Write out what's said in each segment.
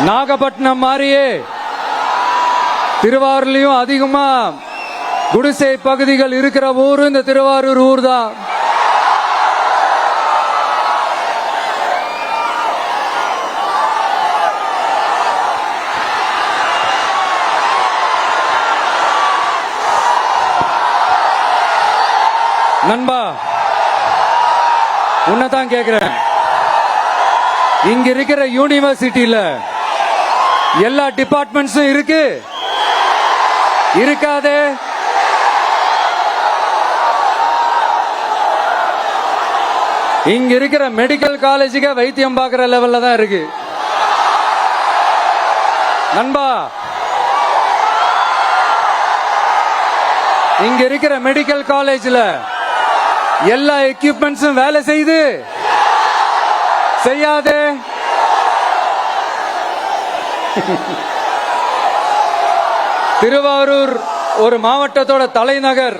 நாகப்பட்டினம் மாதிரியே திருவாரூர்லயும் அதிகமா குடிசை பகுதிகள் இருக்கிற ஊர் இந்த திருவாரூர் ஊர் தான். நண்பா, உன்னதான் கேக்குறேன், இங்க இருக்கிற யூனிவர்சிட்டியில எல்லா டிபார்ட்மெண்ட்ஸும் இருக்கு இருக்காதே? இங்க இருக்கிற மெடிக்கல் காலேஜுக்கு வைத்தியம் பார்க்கிற லெவல்ல தான் இருக்கு. நண்பா, இங்க இருக்கிற மெடிக்கல் காலேஜ்ல எல்லா எக்யூப்மெண்ட்ஸும் வேலை செய்து செய்யாதே? திருவாரூர் ஒரு மாவட்டத்தோட தலைநகர்.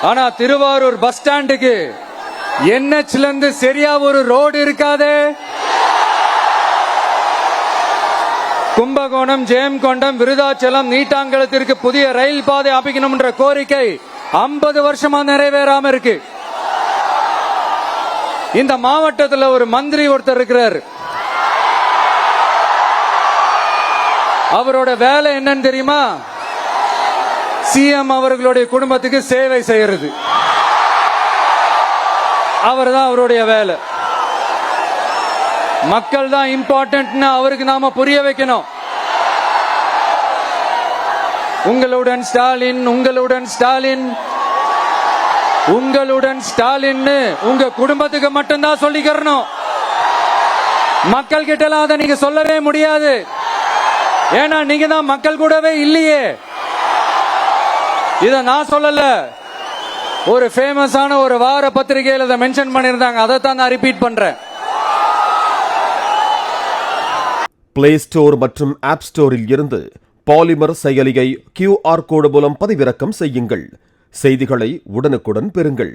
ஆனா திருவாரூர் பஸ் ஸ்டாண்டுக்கு NHல இருந்து சரியா ஒரு ரோடு இருக்காதே? கும்பகோணம், ஜெயங்கொண்டம், விருதாச்சலம், நீட்டாங்கலத்திற்கு புதிய ரயில் பாதை அமைக்கணும் என்ற கோரிக்கை 50 வருஷமா நிறைவேறாம இருக்கு. இந்த மாவட்டத்தில் ஒரு மந்திரி ஒருத்தர் இருக்கிறார். அவரோட வேலை என்னன்னு தெரியுமா? CM அவர்களுடைய குடும்பத்துக்கு சேவை செய்யறது. அவர் தான் அவருடைய வேலை. மக்கள் தான் இம்பார்ட்டன்ட்னு அவருக்கு நாம புரிய வைக்கணும். உங்களுடன் ஸ்டாலின், உங்களுடன் ஸ்டாலின், உங்களுடன் ஸ்டாலின் உங்க குடும்பத்துக்கு மட்டும்தான் சொல்லிக்கிறணும். மக்கள் கிட்ட அதை நீங்க சொல்லவே முடியாது. ஏன்னா நீங்க தான் மக்கள் கூடவே இல்லையே. இத நான் சொல்லல, ஒரு ஃபேமஸான ஒரு வார பத்திரிகையில் இதை மென்ஷன் பண்ணியிருந்தாங்க. அதை தான் நான் ரிப்பீட் பண்றேன். பிளே ஸ்டோர் மற்றும் ஆப் ஸ்டோரில் இருந்து பாலிமர் செயலியை QR கோடு மூலம் பதிவிறக்கம் செய்யுங்கள். செய்திகளை உடனுக்குடன் பெறுங்கள்.